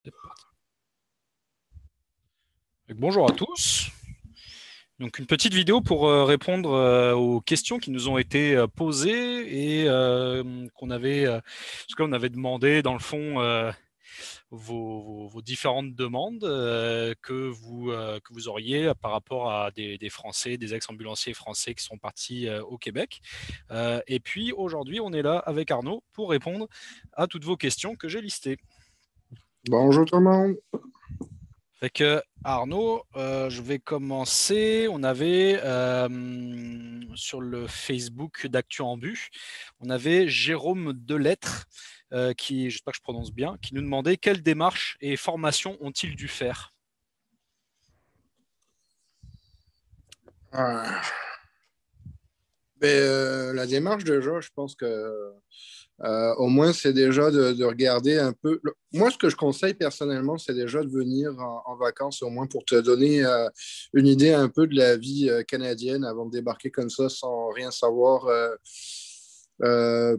C'est parti. Bonjour à tous. Donc une petite vidéo pour répondre aux questions qui nous ont été posées et qu'on avait, parce qu'on avait demandé dans le fond vos différentes demandes que vous auriez par rapport à des Français, des ex-ambulanciers français qui sont partis au Québec. Et puis aujourd'hui, on est là avec Arnaud pour répondre à toutes vos questions que j'ai listées. Bonjour tout le monde. Fait que Arnaud, je vais commencer. On avait sur le Facebook d'Actu en Bu, on avait Jérôme Delettre, qui, j'espère que je prononce bien, qui nous demandait quelles démarches et formations ont-ils dû faire. Ah, la démarche déjà, je pense que au moins c'est déjà de regarder un peu. Moi, ce que je conseille personnellement, c'est déjà de venir en vacances au moins pour te donner une idée un peu de la vie canadienne avant de débarquer comme ça sans rien savoir.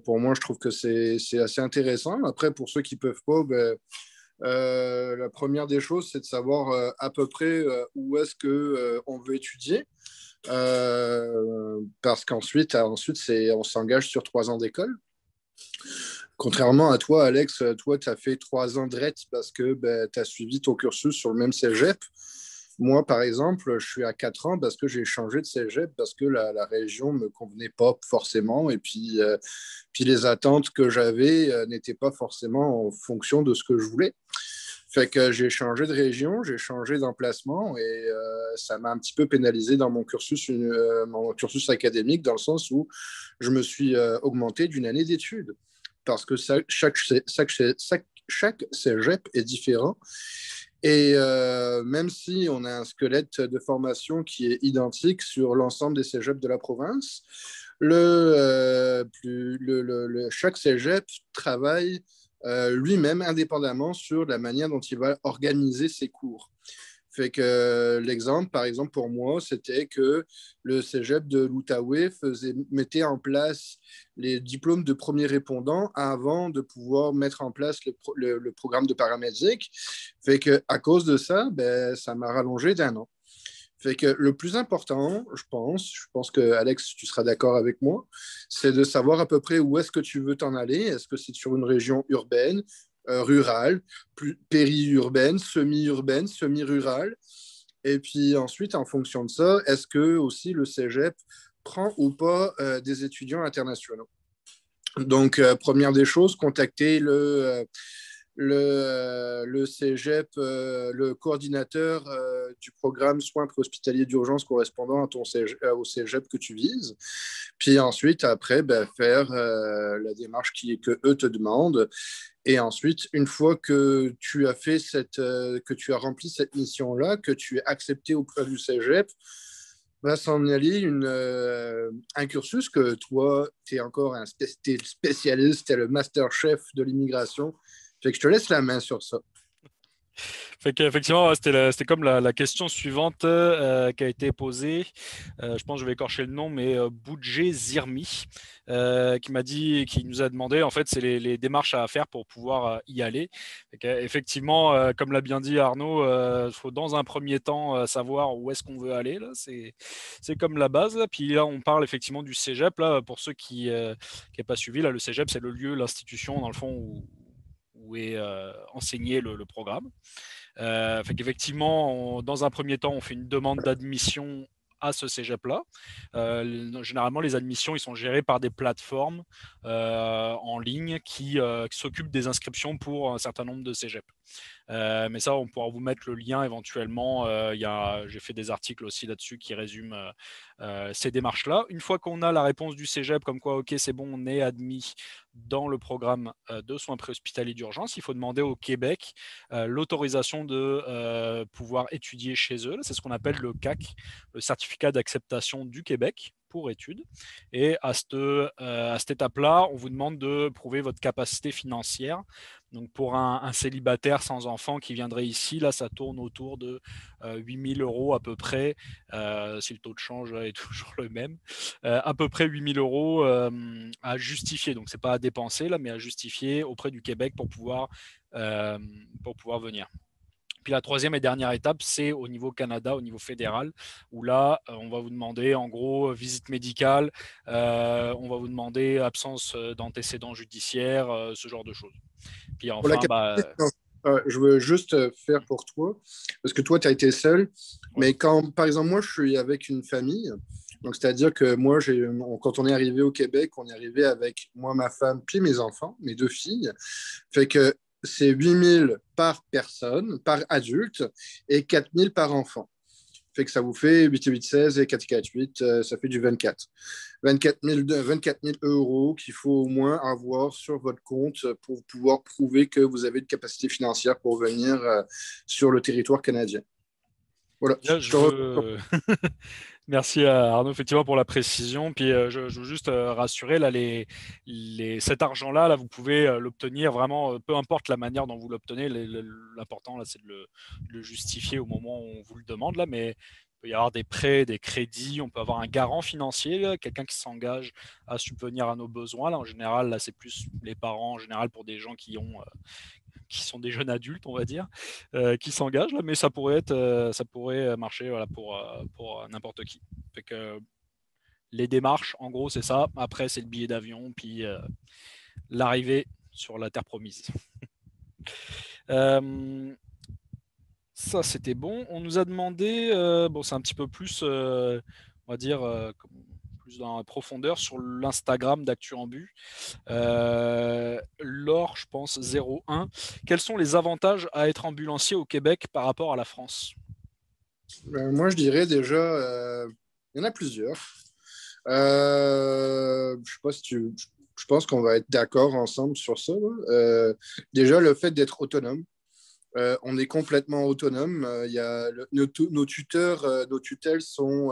Pour moi, je trouve que c'est assez intéressant. Après, pour ceux qui peuvent pas, la première des choses, c'est de savoir à peu près où est-ce que on veut étudier. Parce qu'ensuite, on s'engage sur 3 ans d'école. Contrairement à toi, Alex, toi, tu as fait 3 ans de RET parce que ben, tu as suivi ton cursus sur le même cégep. Moi, par exemple, je suis à 4 ans parce que j'ai changé de cégep parce que la région ne me convenait pas forcément. Et puis les attentes que j'avais n'étaient pas forcément en fonction de ce que je voulais. Fait que j'ai changé de région, j'ai changé d'emplacement et ça m'a un petit peu pénalisé dans mon cursus académique dans le sens où je me suis augmenté d'une année d'études parce que chaque cégep est différent. Et même si on a un squelette de formation qui est identique sur l'ensemble des cégeps de la province, chaque cégep travaille lui-même indépendamment sur la manière dont il va organiser ses cours. Fait que l'exemple, par exemple, pour moi, c'était que le cégep de l'Outaouais mettait en place les diplômes de premier répondant avant de pouvoir mettre en place le programme de paramédic. Fait que à cause de ça, ben, ça m'a rallongé d'1 an. Fait que le plus important, je pense que Alex, tu seras d'accord avec moi, c'est de savoir à peu près où est-ce que tu veux t'en aller. Est-ce que c'est sur une région urbaine, rurale, périurbaine, semi-urbaine, semi-rurale? Et puis ensuite, en fonction de ça, est-ce que aussi le cégep prend ou pas des étudiants internationaux? Donc, première des choses, contacter le cégep, le coordinateur du programme soins préhospitaliers d'urgence correspondant à au cégep que tu vises. Puis ensuite, après, ben, faire la démarche que eux te demandent. Et ensuite, une fois que tu as que tu as rempli cette mission-là, que tu es accepté auprès du cégep, va s'en aller un cursus que toi, tu es encore t'es le spécialiste, tu es le master chef de l'immigration. Fait que je te laisse la main sur ça. Fait qu'effectivement, ouais, c'était comme la question suivante qui a été posée. Je pense que je vais écorcher le nom, mais Boudjé Zirmi, qui nous a demandé, en fait, c'est les démarches à faire pour pouvoir y aller. Effectivement, comme l'a bien dit Arnaud, il faut dans un premier temps savoir où est-ce qu'on veut aller. Là, c'est comme la base. Puis là, on parle effectivement du cégep. Là, pour ceux qui n'ont pas suivi, là, le cégep, c'est le lieu, l'institution, dans le fond, où est enseigné le programme. Fait qu'effectivement, dans un premier temps, on fait une demande d'admission à ce cégep-là. Généralement, les admissions, ils sont gérés par des plateformes en ligne qui s'occupent des inscriptions pour un certain nombre de cégeps. Mais ça, on pourra vous mettre le lien éventuellement. J'ai fait des articles aussi là-dessus qui résument ces démarches-là. Une fois qu'on a la réponse du cégep, comme quoi, OK, c'est bon, on est admis dans le programme de soins préhospitaliers d'urgence, il faut demander au Québec l'autorisation de pouvoir étudier chez eux. C'est ce qu'on appelle le CAC, le certificat d'acceptation du Québec pour études. Et à cette étape-là, on vous demande de prouver votre capacité financière. Donc pour un célibataire sans enfant qui viendrait ici, là, ça tourne autour de 8 000 euros à peu près, si le taux de change est toujours le même, à peu près 8 000 euros à justifier. Donc c'est pas à dépenser là, mais à justifier auprès du Québec pour pouvoir euh, pour pouvoir venir. Puis la troisième et dernière étape, c'est au niveau Canada, au niveau fédéral, où là, on va vous demander en gros visite médicale, on va vous demander absence d'antécédents judiciaires, ce genre de choses. Puis Pour la enfin, capacité je veux juste faire pour toi, parce que toi, tu as été seul, ouais. mais quand, par exemple, moi, je suis avec une famille, donc c'est-à-dire que moi, quand on est arrivé au Québec, on est arrivé avec moi, ma femme, puis mes enfants, mes 2 filles, fait que c'est 8 000 par personne, par adulte, et 4 000 par enfant. Fait que ça vous fait 8 et 8, 16 et 4 et 4, 8, ça fait du 24. 24 000 euros qu'il faut au moins avoir sur votre compte pour pouvoir prouver que vous avez une capacité financière pour venir sur le territoire canadien. Voilà. Déjà, je veux. Merci à Arnaud, effectivement, pour la précision. Puis je veux juste rassurer, là, cet argent-là, là, vous pouvez l'obtenir vraiment, peu importe la manière dont vous l'obtenez. L'important, là, c'est de le justifier au moment où on vous le demande, là. Mais il peut y avoir des prêts, des crédits, on peut avoir un garant financier, là, quelqu'un qui s'engage à subvenir à nos besoins. Là, en général, là, c'est plus les parents, en général, pour des gens qui sont des jeunes adultes, on va dire, qui s'engagent, là, mais ça pourrait marcher voilà, pour n'importe qui. Fait que les démarches, en gros, c'est ça. Après, c'est le billet d'avion, puis l'arrivée sur la terre promise. Ça, c'était bon. On nous a demandé, bon, c'est un petit peu plus, on va dire, plus dans la profondeur sur l'Instagram d'Actu en but. Laure, je pense, 01. Quels sont les avantages à être ambulancier au Québec par rapport à la France? Moi, je dirais déjà, il y en a plusieurs. Je sais pas si tu, je pense qu'on va être d'accord ensemble sur ça, là. Déjà, le fait d'être autonome. On est complètement autonome. Il y a nos tuteurs, nos tutelles sont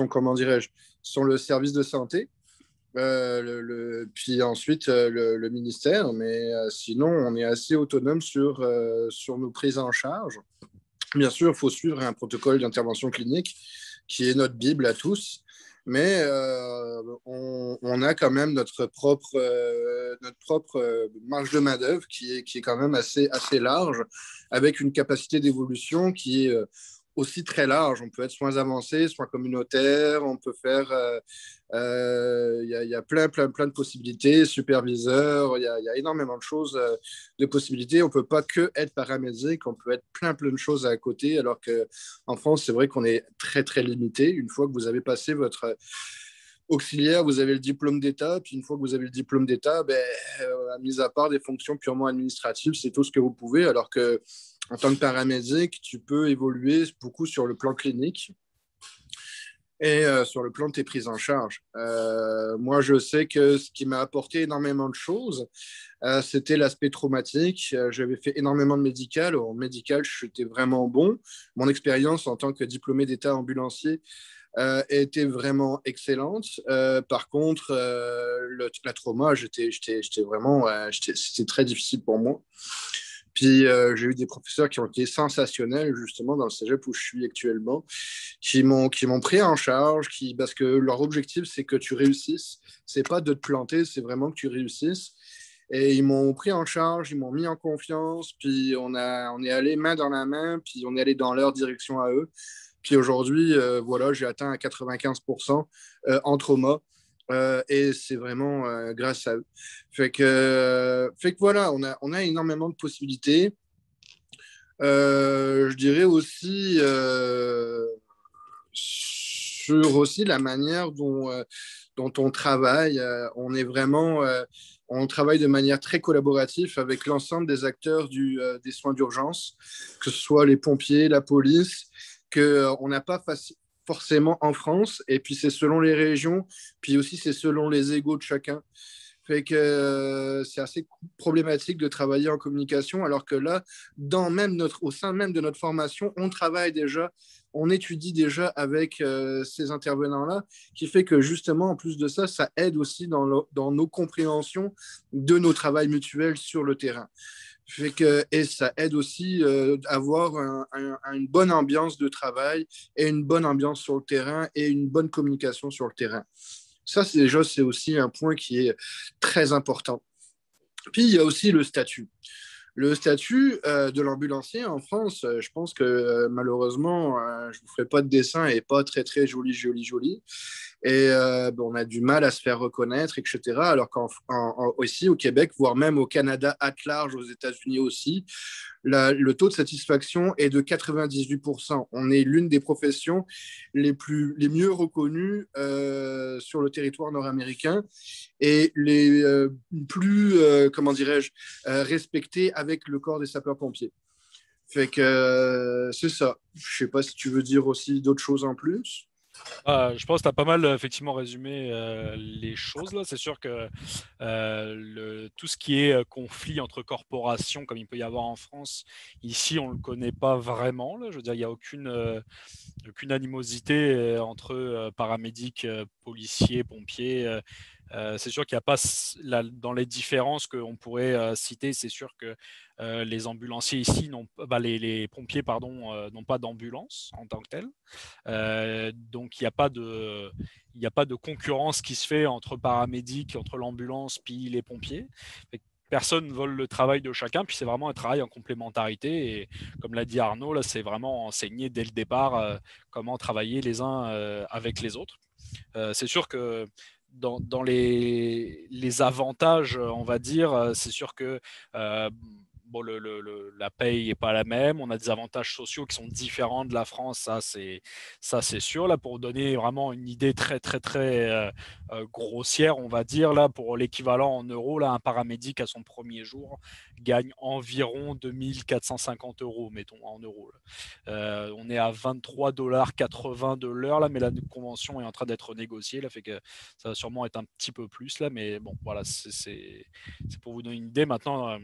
comment dirais-je, sont le service de santé, puis ensuite le ministère. Mais sinon, on est assez autonome sur nos prises en charge. Bien sûr, il faut suivre un protocole d'intervention clinique qui est notre Bible à tous, mais on a quand même notre propre marge de main-d'œuvre qui est quand même assez large, avec une capacité d'évolution qui est aussi très large. On peut être soins avancés, soins communautaires, on peut faire. Il y a plein de possibilités, superviseurs, il y a énormément de choses, de possibilités. On ne peut pas que être paramédic, on peut être plein de choses à côté, alors qu'en France, c'est vrai qu'on est très limité. Une fois que vous avez passé votre auxiliaire, vous avez le diplôme d'État, puis une fois que vous avez le diplôme d'État, mis à part des fonctions purement administratives, c'est tout ce que vous pouvez, alors que en tant que paramédic, tu peux évoluer beaucoup sur le plan clinique et sur le plan de tes prises en charge. Moi, je sais que ce qui m'a apporté énormément de choses, c'était l'aspect traumatique. J'avais fait énormément de médical. En médical, j'étais vraiment bon. Mon expérience en tant que diplômé d'État ambulancier était vraiment excellente. Par contre, la trauma, j'étais vraiment, c'était très difficile pour moi. Puis j'ai eu des professeurs qui ont été sensationnels justement dans le cégep où je suis actuellement, qui m'ont pris en charge, parce que leur objectif c'est que tu réussisses, c'est pas de te planter, c'est vraiment que tu réussisses. Et ils m'ont pris en charge, ils m'ont mis en confiance, puis on est allé main dans la main, puis on est allé dans leur direction à eux. Puis aujourd'hui, voilà, j'ai atteint à 95% en trauma. Et c'est vraiment grâce à eux. Fait que voilà, on a énormément de possibilités. Je dirais aussi sur aussi la manière dont on travaille. On travaille de manière très collaborative avec l'ensemble des acteurs des soins d'urgence, que ce soit les pompiers, la police, qu'on n'a pas forcément en France. Et puis c'est selon les régions, puis aussi c'est selon les égos de chacun. Fait que c'est assez problématique de travailler en communication, alors que là, au sein même de notre formation, on travaille déjà, on étudie déjà avec ces intervenants-là, qui fait que justement, en plus de ça, ça aide aussi dans nos compréhensions de nos travails mutuels sur le terrain. Et ça aide aussi à avoir une bonne ambiance de travail et une bonne ambiance sur le terrain et une bonne communication sur le terrain. Ça, c'est aussi un point qui est très important. Puis, il y a aussi le statut. Le statut de l'ambulancier en France, je pense que malheureusement, je ne vous ferai pas de dessin et pas très, très joli, joli, joli. Et on a du mal à se faire reconnaître, etc. Alors aussi au Québec, voire même au Canada at large, aux États-Unis aussi, le taux de satisfaction est de 98%. On est l'une des professions les mieux reconnues sur le territoire nord-américain et les plus, comment dirais-je, respectées avec le corps des sapeurs-pompiers. Fait que c'est ça. Je sais pas si tu veux dire aussi d'autres choses en plus. Je pense que tu as pas mal effectivement résumé les choses là. C'est sûr que tout ce qui est conflit entre corporations, comme il peut y avoir en France, ici on ne le connaît pas vraiment. Là. Je veux dire, il n'y a aucune animosité entre paramédics, policiers, pompiers. C'est sûr qu'il n'y a pas dans les différences qu'on pourrait citer, c'est sûr que les ambulanciers ici les pompiers pardon n'ont pas d'ambulance en tant que telle. Donc il n'y a pas de concurrence qui se fait entre paramédics, entre l'ambulance puis les pompiers. Personne ne vole le travail de chacun, puis c'est vraiment un travail en complémentarité. Et comme l'a dit Arnaud, là, c'est vraiment enseigné dès le départ comment travailler les uns avec les autres. C'est sûr que dans les avantages, on va dire, c'est sûr que bon, la paye n'est pas la même. On a des avantages sociaux qui sont différents de la France, ça c'est sûr. Là, pour donner vraiment une idée très très très grossière, on va dire là, pour l'équivalent en euros, là, un paramédic à son premier jour gagne environ 2450 euros, mettons en euros. On est à 23,80 $ de l'heure là, mais la convention est en train d'être négociée là, fait que ça va sûrement être un petit peu plus là, mais bon, voilà, c'est pour vous donner une idée. Maintenant,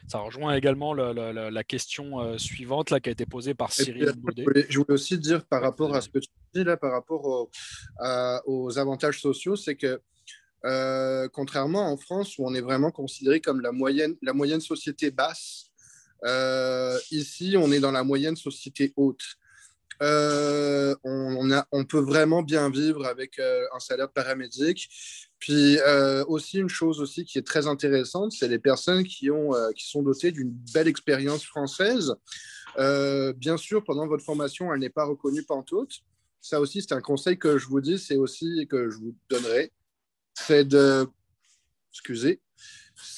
ça rejoint également la question suivante là, qui a été posée par Et puis, Cyril Baudet. je voulais aussi dire par Ouais, rapport à vas-y. ce que tu dis là, par rapport aux avantages sociaux, c'est que contrairement en France où on est vraiment considéré comme la moyenne société basse, ici on est dans la moyenne société haute. On peut vraiment bien vivre avec un salaire de paramédic. Puis aussi une chose aussi qui est très intéressante, c'est les personnes qui sont dotées d'une belle expérience française. Bien sûr, pendant votre formation, elle n'est pas reconnue pantoute. Ça aussi, c'est un conseil que je vous dis, c'est aussi que je vous donnerai, c'est de, excusez,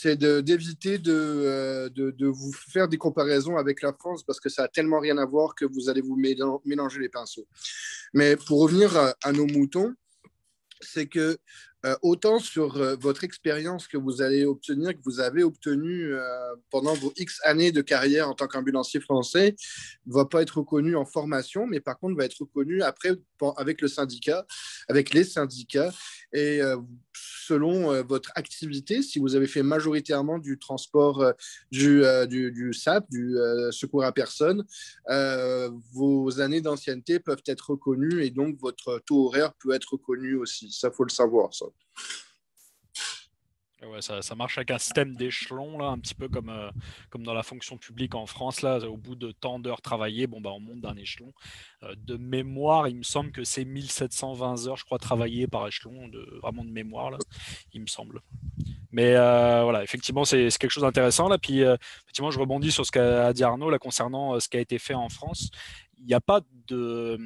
d'éviter de vous faire des comparaisons avec la France parce que ça a tellement rien à voir que vous allez vous mélanger les pinceaux. Mais pour revenir à nos moutons, c'est que autant sur votre expérience que vous allez obtenir, que vous avez obtenue pendant vos X années de carrière en tant qu'ambulancier français, ne va pas être reconnu en formation, mais par contre va être reconnu après avec le syndicat, avec les syndicats. Et selon votre activité, si vous avez fait majoritairement du transport du SAP, du secours à personne, vos années d'ancienneté peuvent être reconnues et donc votre taux horaire peut être reconnu aussi. Ça, faut le savoir, ça. Ouais, ça marche avec un système d'échelon, là, un petit peu comme dans la fonction publique en France. Là, au bout de tant d'heures travaillées, bon, bah, on monte d'un échelon. De mémoire, il me semble que c'est 1720 heures, je crois, travaillées par échelon, vraiment de mémoire, là, il me semble. Mais voilà, effectivement, c'est quelque chose d'intéressant. Là. Puis, effectivement, je rebondis sur ce qu'a dit Arnaud là, concernant ce qui a été fait en France. Il n'y a pas de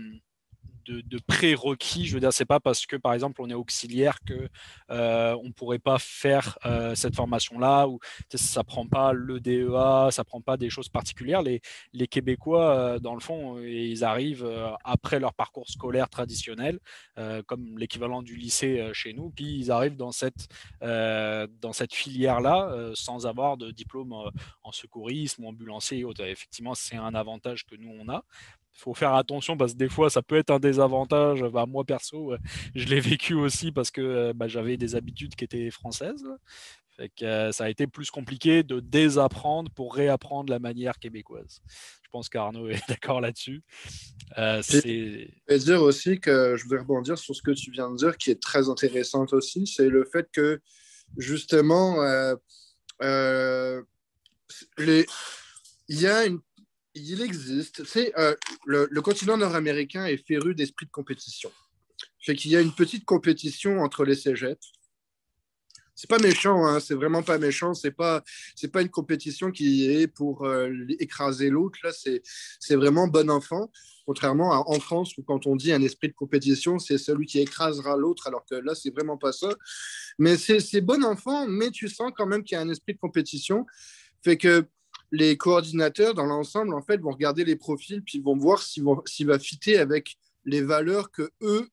prérequis. Je veux dire, c'est pas parce que par exemple on est auxiliaire que on pourrait pas faire cette formation-là ou ça prend pas le DEA, ça prend pas des choses particulières. Les Québécois, dans le fond, ils arrivent après leur parcours scolaire traditionnel, comme l'équivalent du lycée chez nous, puis ils arrivent dans cette filière-là sans avoir de diplôme en secourisme ou ambulancier et autres. Effectivement, c'est un avantage que nous on a. Il faut faire attention parce que des fois ça peut être un désavantage. Bah, moi perso, je l'ai vécu aussi parce que bah, j'avais des habitudes qui étaient françaises. Fait que, ça a été plus compliqué de désapprendre pour réapprendre la manière québécoise. Je pense qu'Arnaud est d'accord là-dessus. Puis, C'est je vais dire aussi que je voudrais rebondir sur ce que tu viens de dire, qui est très intéressant aussi, c'est le fait que justement, euh, les, il y a une il existe, c'est le continent nord-américain est féru d'esprit de compétition. Fait qu'il y a une petite compétition entre les cégeps. c'est pas méchant, hein, c'est vraiment pas méchant. C'est pas une compétition qui est pour écraser l'autre. Là, c'est vraiment bon enfant. Contrairement à en France où quand on dit un esprit de compétition, c'est celui qui écrasera l'autre, alors que là, c'est vraiment pas ça. Mais c'est bon enfant, mais tu sens quand même qu'il y a un esprit de compétition. Fait que les coordinateurs, dans l'ensemble, en fait, vont regarder les profils, puis vont voir s'il va fitter avec les valeurs que eux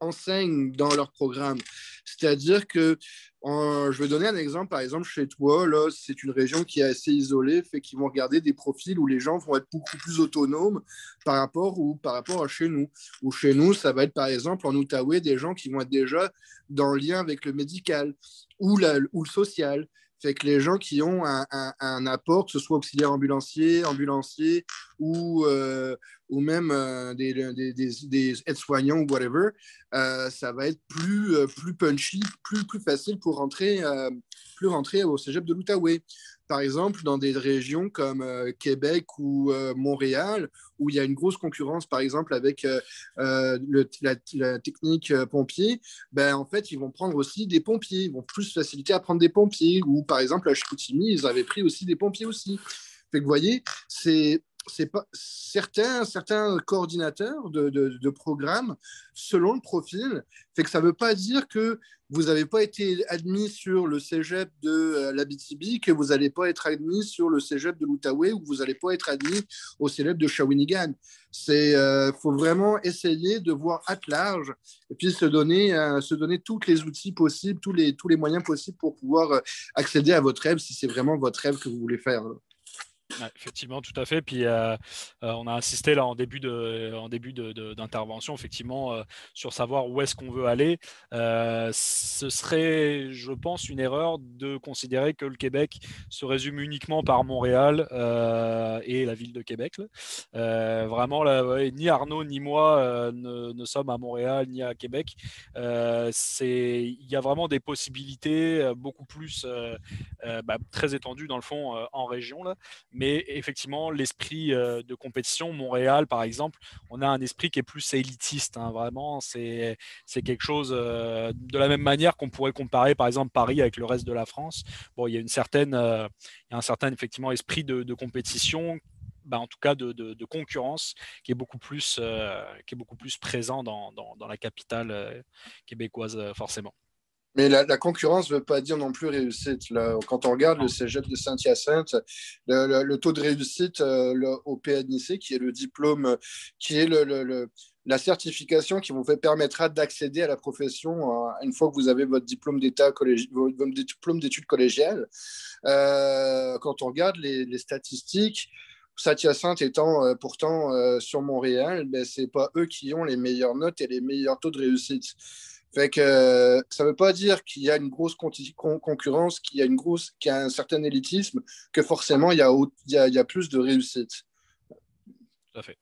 enseignent dans leur programme. C'est-à-dire que, je vais donner un exemple, par exemple, chez toi, là, c'est une région qui est assez isolée, fait qu'ils vont regarder des profils où les gens vont être beaucoup plus autonomes par rapport à chez nous. Ou chez nous, ça va être, par exemple, en Outaouais, des gens qui vont être déjà dans le lien avec le médical ou le social. Fait que les gens qui ont un apport, que ce soit auxiliaire ambulancier ou même des aides-soignants ou whatever, ça va être plus punchy, plus facile plus rentrer au cégep de l'Outaouais. Par exemple, dans des régions comme Québec ou Montréal, où il y a une grosse concurrence, par exemple, avec la technique pompier, ben, en fait, ils vont prendre aussi des pompiers. Ils vont plus faciliter à prendre des pompiers. Ou, par exemple, à Chicoutimi, ils avaient pris aussi des pompiers aussi. Fait que, vous voyez, c'est pas certains coordinateurs de programmes selon le profil. Fait que ça ne veut pas dire que vous n'avez pas été admis sur le cégep de l'Abitibi, que vous n'allez pas être admis sur le cégep de l'Outaouais ou que vous n'allez pas être admis au cégep de Shawinigan. Faut vraiment essayer de voir à large et puis se donner tous les outils possibles, tous les moyens possibles pour pouvoir accéder à votre rêve si c'est vraiment votre rêve que vous voulez faire. Ouais, effectivement, tout à fait. Puis on a insisté là d'intervention, effectivement, sur savoir où est-ce qu'on veut aller. Ce serait, je pense, une erreur de considérer que le Québec se résume uniquement par Montréal et la ville de Québec. Vraiment, là, ouais, ni Arnaud ni moi ne sommes à Montréal ni à Québec. Il y a vraiment des possibilités beaucoup plus très étendues dans le fond en région là. Mais effectivement, l'esprit de compétition, Montréal par exemple, on a un esprit qui est plus élitiste. Hein, vraiment, c'est quelque chose de la même manière qu'on pourrait comparer par exemple Paris avec le reste de la France. Bon, il y a un certain effectivement esprit de compétition. En tout cas de concurrence qui est beaucoup plus présent dans la capitale québécoise forcément. Mais la concurrence ne veut pas dire non plus réussite. Là. Quand on regarde le cégep de Saint-Hyacinthe, le taux de réussite au PNIC, qui est le diplôme, qui est la certification qui vous permettra d'accéder à la profession une fois que vous avez votre diplôme d'état votre diplôme d'études collégiales. Quand on regarde les statistiques, Saint-Hyacinthe étant pourtant sur Montréal, ben, ce n'est pas eux qui ont les meilleures notes et les meilleurs taux de réussite. Fait que ça ne veut pas dire qu'il y a une grosse concurrence, qu'il y a un certain élitisme, que forcément il y a plus de réussite. Tout à fait.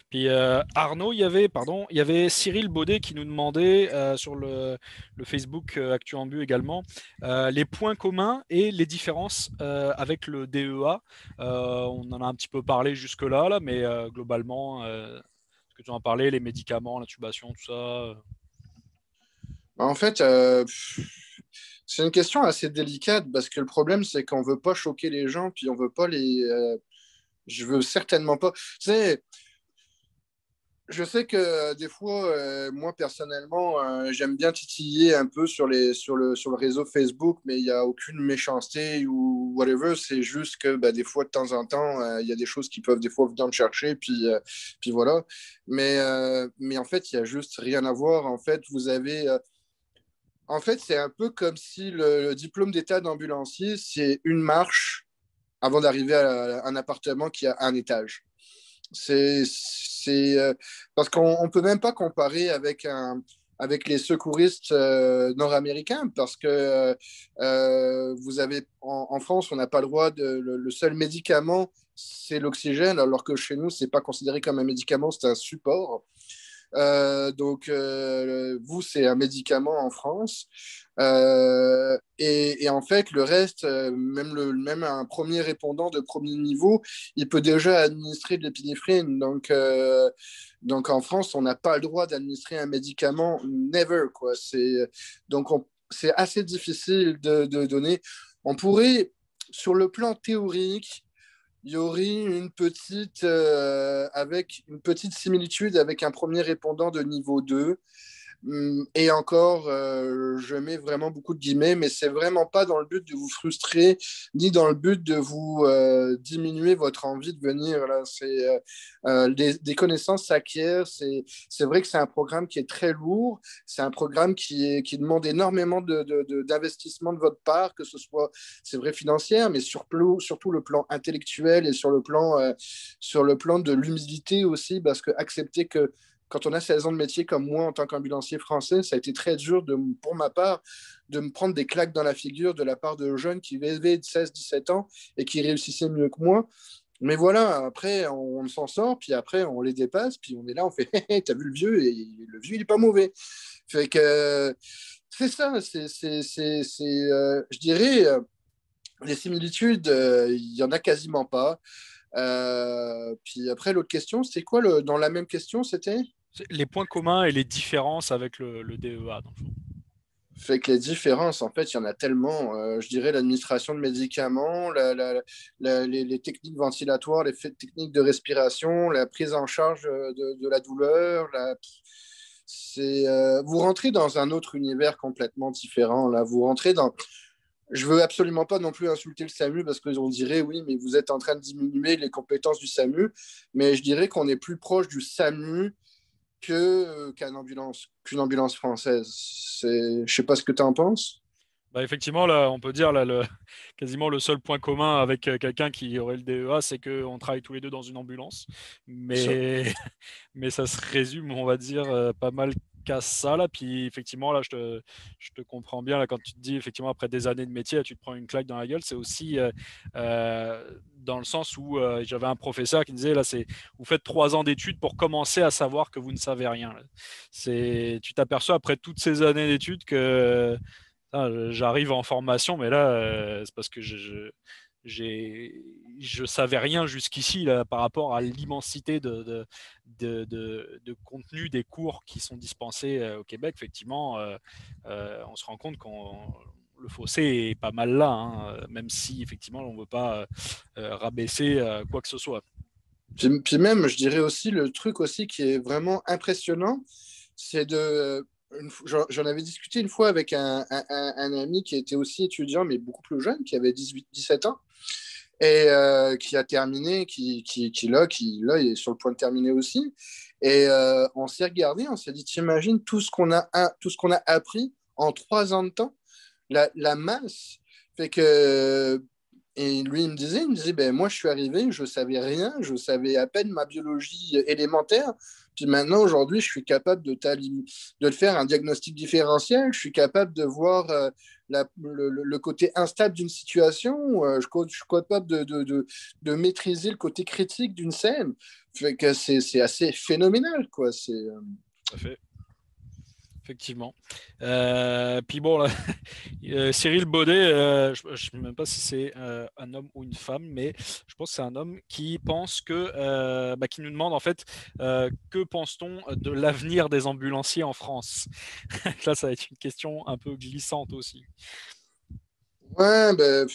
Puis Arnaud, il y avait Cyril Baudet qui nous demandait sur le Facebook Actu en Bu également les points communs et les différences avec le DEA. On en a un petit peu parlé jusque-là, là, mais globalement, est-ce que tu en parlais, les médicaments, l'intubation, tout ça En fait, c'est une question assez délicate parce que le problème, c'est qu'on ne veut pas choquer les gens, puis on veut pas je veux certainement pas. Tu sais, je sais que des fois, moi personnellement, j'aime bien titiller un peu sur le réseau Facebook, mais il n'y a aucune méchanceté ou whatever. C'est juste que bah, des fois, de temps en temps, il y a des choses qui peuvent des fois venir me chercher, puis voilà. Mais en fait, il n'y a juste rien à voir. En fait, en fait, c'est un peu comme si le diplôme d'état d'ambulancier, c'est une marche avant d'arriver à un appartement qui a un étage. Parce qu'on ne peut même pas comparer avec les secouristes nord-américains parce que vous avez en France, on n'a pas le droit le seul médicament, c'est l'oxygène, alors que chez nous, c'est pas considéré comme un médicament, c'est un support. Vous, c'est un médicament en France. Et en fait, le reste, même un premier répondant de premier niveau, il peut déjà administrer de l'épinéphrine. Donc en France, on n'a pas le droit d'administrer un médicament, never, quoi. Donc, c'est assez difficile de donner. On pourrait, sur le plan théorique, il y aurait avec une petite similitude avec un premier répondant de niveau 2. Et encore, je mets vraiment beaucoup de guillemets, mais c'est vraiment pas dans le but de vous frustrer, ni dans le but de vous diminuer votre envie de venir. Là, des connaissances s'acquièrent. C'est vrai que c'est un programme qui est très lourd. C'est un programme qui demande énormément d'investissement de votre part, que ce soit, c'est vrai, financière, mais surtout le plan intellectuel et sur le plan de l'humilité aussi, parce que accepter que quand on a 16 ans de métier comme moi en tant qu'ambulancier français, ça a été très dur pour ma part de me prendre des claques dans la figure de la part de jeunes qui avaient 16-17 ans et qui réussissaient mieux que moi. Mais voilà, après, on s'en sort, puis après, on les dépasse, puis on est là, on fait t'as vu le vieux, et le vieux, il n'est pas mauvais. Fait que c'est ça, je dirais, les similitudes, il n'y en a quasiment pas. Puis après, l'autre question, c'est quoi dans la même question, c'était? Les points communs et les différences avec le DEA, dans le fond. Fait que les différences, en fait, il y en a tellement. Je dirais l'administration de médicaments, les techniques ventilatoires, techniques de respiration, la prise en charge de la douleur. Vous rentrez dans un autre univers complètement différent. Là. Vous rentrez dans. Je veux absolument pas non plus insulter le SAMU parce qu'on dirait oui, mais vous êtes en train de diminuer les compétences du SAMU. Mais je dirais qu'on est plus proche du SAMU qu'une ambulance française. Je sais pas ce que tu en penses. Bah, effectivement, là, on peut dire là, quasiment le seul point commun avec quelqu'un qui aurait le DEA, c'est qu'on travaille tous les deux dans une ambulance. C'est ça. Mais, mais ça se résume, on va dire, pas mal qu'à ça. Là. Puis effectivement, là, je te comprends bien. Là, quand tu te dis, effectivement, après des années de métier, là, tu te prends une claque dans la gueule. C'est aussi dans le sens où j'avais un professeur qui me disait, là, vous faites 3 ans d'études pour commencer à savoir que vous ne savez rien. Là. Tu t'aperçois après toutes ces années d'études que j'arrive en formation, mais là, c'est parce que je savais rien jusqu'ici là, par rapport à l'immensité de contenu des cours qui sont dispensés au Québec. Effectivement, on se rend compte qu'on le fossé est pas mal là, hein, même si effectivement on ne veut pas rabaisser quoi que ce soit. Puis même, je dirais aussi, le truc aussi qui est vraiment impressionnant, c'est j'en avais discuté une fois avec un ami qui était aussi étudiant, mais beaucoup plus jeune, qui avait 18-17 ans, et qui a terminé, là, il est sur le point de terminer aussi. Et on s'est regardé, on s'est dit, t'imagines tout ce qu'on a appris en 3 ans de temps, la masse. Fait que et lui, il me disait, ben, moi, je suis arrivé, je savais rien, je savais à peine ma biologie élémentaire. Puis maintenant, aujourd'hui, je suis capable de faire un diagnostic différentiel, je suis capable de voir le côté instable d'une situation, je suis capable de maîtriser le côté critique d'une scène. Fait que c'est assez phénoménal, quoi. Tout à fait. Effectivement. Puis bon, là, Cyril Baudet, je ne sais même pas si c'est un homme ou une femme, mais je pense que c'est un homme qui pense qui nous demande en fait, que pense-t-on de l'avenir des ambulanciers en France? Là, ça va être une question un peu glissante aussi. Ouais, ben,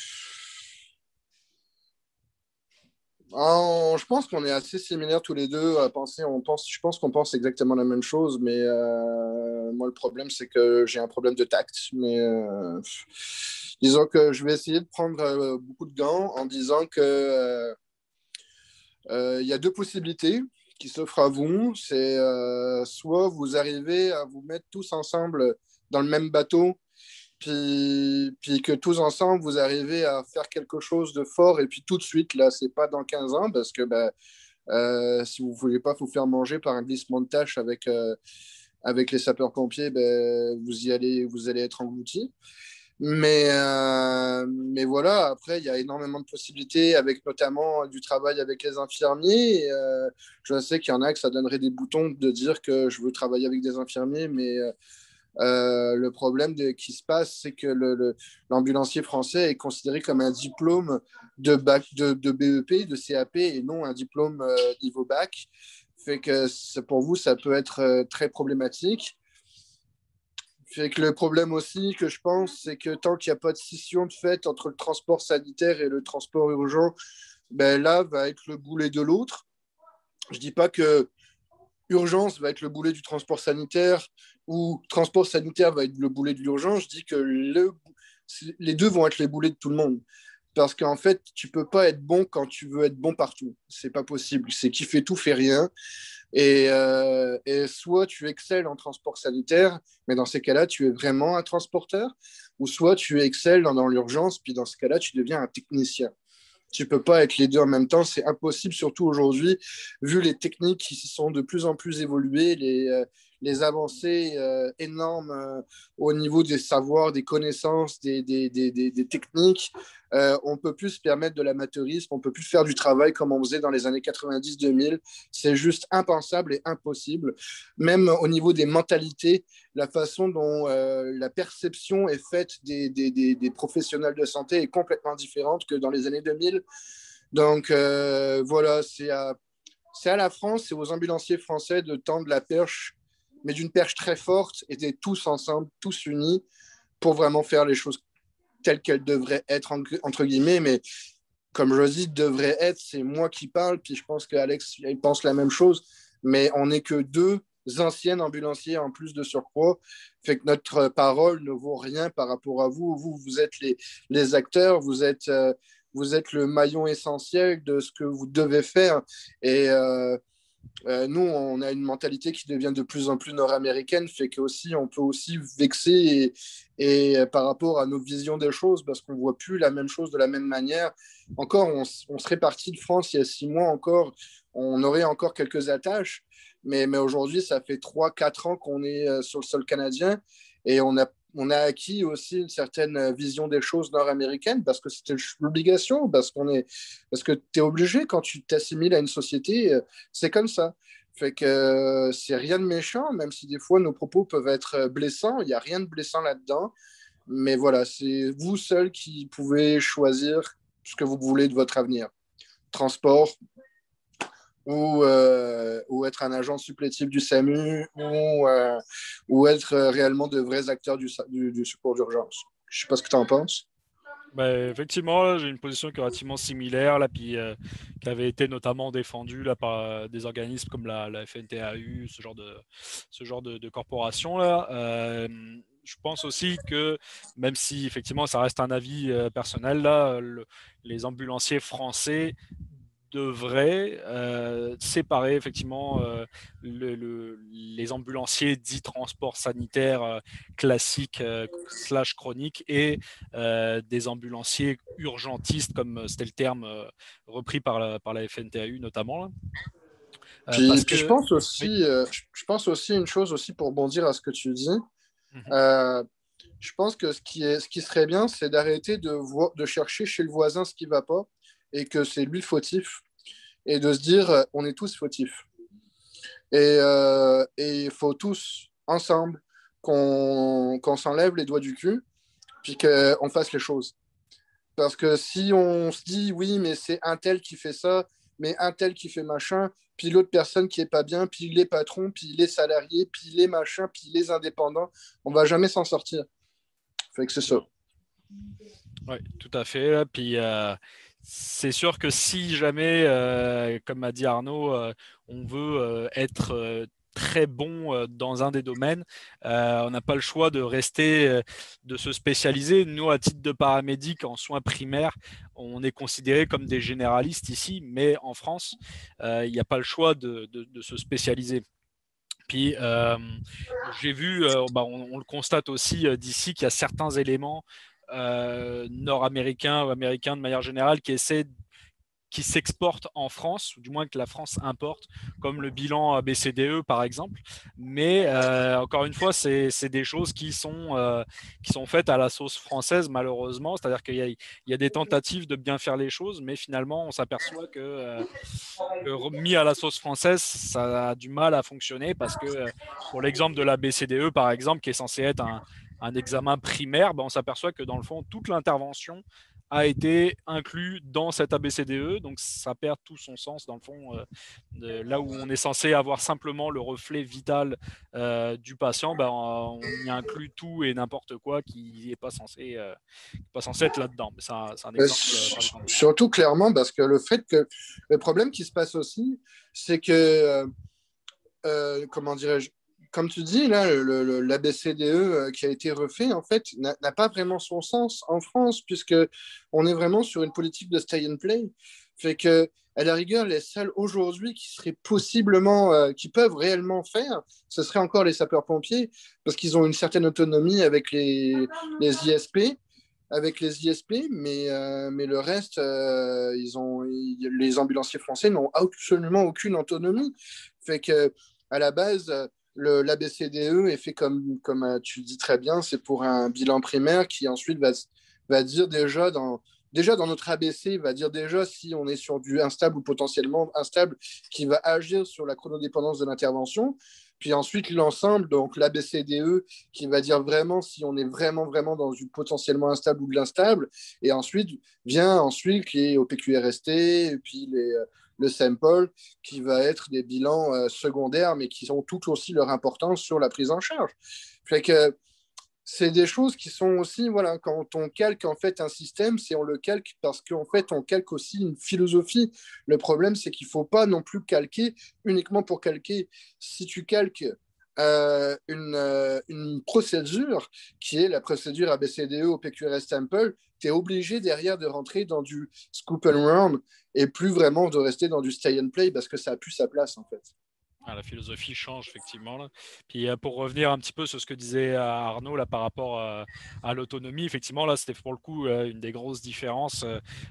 je pense qu'on est assez similaires tous les deux à penser. Je pense qu'on pense exactement la même chose, mais moi le problème c'est que j'ai un problème de tact. Mais disons que je vais essayer de prendre beaucoup de gants en disant que il y a deux possibilités qui s'offrent à vous. C'est soit vous arrivez à vous mettre tous ensemble dans le même bateau puis que tous ensemble, vous arrivez à faire quelque chose de fort, et puis tout de suite, là, c'est pas dans 15 ans, parce que si vous ne voulez pas vous faire manger par un glissement de tâche avec les sapeurs-pompiers, vous allez être engloutis. Mais voilà, après, il y a énormément de possibilités, avec notamment du travail avec les infirmiers. Je sais qu'il y en a que ça donnerait des boutons de dire que je veux travailler avec des infirmiers, mais le problème qui se passe, c'est que l'ambulancier français est considéré comme un diplôme de bac, de BEP, de CAP, et non un diplôme niveau bac. Fait que pour vous, ça peut être très problématique. Fait que le problème aussi que je pense, c'est que tant qu'il n'y a pas de scission de fait entre le transport sanitaire et le transport urgent, ben là va être le boulet de l'autre. Je dis pas que urgence va être le boulet du transport sanitaire ou transport sanitaire va être le boulet de l'urgence. Je dis que les deux vont être les boulets de tout le monde. Parce qu'en fait, tu peux pas être bon quand tu veux être bon partout. C'est pas possible. C'est qui fait tout, fait rien. Et soit tu excelles en transport sanitaire, mais dans ces cas-là, tu es vraiment un transporteur, ou soit tu excelles dans l'urgence, puis dans ce cas-là, tu deviens un technicien. Tu peux pas être les deux en même temps, c'est impossible, surtout aujourd'hui, vu les techniques qui sont de plus en plus évoluées, les avancées énormes au niveau des savoirs, des connaissances, des techniques. On peut plus se permettre de l'amateurisme, on peut plus faire du travail comme on faisait dans les années 90-2000. C'est juste impensable et impossible. Même au niveau des mentalités, la façon dont la perception est faite des professionnels de santé est complètement différente que dans les années 2000. Donc voilà, c'est à la France, c'est aux ambulanciers français de tendre la perche, mais d'une perche très forte, et d'être tous ensemble, tous unis, pour vraiment faire les choses telles qu'elles devraient être, entre guillemets. Mais comme je dis, devrait être, c'est moi qui parle, puis je pense qu'Alex, il pense la même chose, mais on n'est que deux anciens ambulanciers en plus de surcroît, fait que notre parole ne vaut rien par rapport à vous. Vous êtes les acteurs, vous êtes le maillon essentiel de ce que vous devez faire. Et nous, on a une mentalité qui devient de plus en plus nord-américaine, fait qu'aussi, on peut aussi vexer par rapport à nos visions des choses, parce qu'on ne voit plus la même chose de la même manière. Encore, on serait parti de France il y a 6 mois encore, on aurait encore quelques attaches, mais aujourd'hui, ça fait 3, 4 ans qu'on est sur le sol canadien, et on a acquis aussi une certaine vision des choses nord-américaines parce que c'était l'obligation, parce que tu es obligé quand tu t'assimiles à une société, c'est comme ça. Fait que c'est rien de méchant, même si des fois nos propos peuvent être blessants, il n'y a rien de blessant là-dedans. Mais voilà, c'est vous seul qui pouvez choisir ce que vous voulez de votre avenir. Transport, ou être un agent supplétif du SAMU, ou être réellement de vrais acteurs du secours d'urgence. Je ne sais pas ce que tu en penses. Bah, effectivement, là, j'ai une position qui est relativement similaire, là, puis qui avait été notamment défendue là, par des organismes comme la FNTAU, ce genre de corporation là. Je pense aussi que même si effectivement ça reste un avis personnel, là, les ambulanciers français devraient séparer effectivement les ambulanciers dits transport sanitaire classiques slash chroniques et des ambulanciers urgentistes, comme c'était le terme repris par la FNTAU notamment. Là. Parce Puis que... Oui. je pense aussi une chose aussi pour bondir à ce que tu dis. Mhm. Euh, je pense que ce qui serait bien, c'est d'arrêter de chercher chez le voisin ce qui ne va pas et que c'est lui le fautif et de se dire on est tous fautifs. Et il faut tous, ensemble, qu'on s'enlève les doigts du cul puis qu'on fasse les choses. Parce que si on se dit, oui, mais c'est un tel qui fait ça, mais un tel qui fait machin, puis l'autre personne qui est pas bien, puis les patrons, puis les salariés, puis les machins, puis les indépendants, on va jamais s'en sortir. Fait que c'est ça. Oui, tout à fait. Puis c'est sûr que si jamais, comme m'a dit Arnaud, on veut être très bon dans un des domaines, on n'a pas le choix de rester, de se spécialiser. Nous, à titre de paramédic en soins primaires, on est considéré comme des généralistes ici, mais en France, il n'y a pas le choix de se spécialiser. Puis j'ai vu, on le constate aussi d'ici, qu'il y a certains éléments nord-américains ou américains de manière générale qui s'exportent en France, ou du moins que la France importe, comme le bilan BCDE par exemple. Mais encore une fois, c'est des choses qui sont faites à la sauce française malheureusement. C'est-à-dire qu'il y a des tentatives de bien faire les choses, mais finalement on s'aperçoit que mis à la sauce française, ça a du mal à fonctionner parce que pour l'exemple de la BCDE par exemple, qui est censé être un examen primaire, ben on s'aperçoit que dans le fond, toute l'intervention a été inclus dans cet ABCDE, donc ça perd tout son sens dans le fond. Là où on est censé avoir simplement le reflet vital du patient, ben, on y inclut tout et n'importe quoi qui n'est pas censé être là-dedans. Mais c'est un exemple parmi tant d'autres. Surtout clairement parce que le problème qui se passe aussi, c'est que comment dirais-je, comme tu dis, là, l'ABCDE qui a été refait, en fait, n'a pas vraiment son sens en France, puisque on est vraiment sur une politique de stay and play. Fait que, à la rigueur, les salles aujourd'hui qui seraient possiblement, qui peuvent réellement faire, ce serait encore les sapeurs-pompiers, parce qu'ils ont une certaine autonomie avec les ISP. Avec les ISP, mais le reste, les ambulanciers français n'ont absolument aucune autonomie. Fait que, à la base, l'ABCDE est fait comme tu dis très bien, c'est pour un bilan primaire qui ensuite va dire déjà dans notre ABC, il va dire déjà si on est sur du instable ou potentiellement instable, qui va agir sur la chronodépendance de l'intervention. Puis ensuite, l'ensemble, donc l'ABCDE, qui va dire vraiment si on est vraiment, vraiment dans du potentiellement instable ou de l'instable. Et ensuite, les OPQRST, et puis le sample, qui va être des bilans secondaires, mais qui ont tout aussi leur importance sur la prise en charge. Fait que c'est des choses qui sont aussi, voilà, quand on calque en fait un système, c'est on le calque parce qu'en fait on calque aussi une philosophie. Le problème, c'est qu'il ne faut pas non plus calquer uniquement pour calquer. Si tu calques une procédure qui est la procédure ABCDE au PQRS Sample, tu es obligé derrière de rentrer dans du scoop and run et plus vraiment de rester dans du stay and play parce que ça a plus sa place en fait. Ah, la philosophie change effectivement. Là. Puis pour revenir un petit peu sur ce que disait Arnaud là, par rapport à l'autonomie, effectivement, là, c'était pour le coup une des grosses différences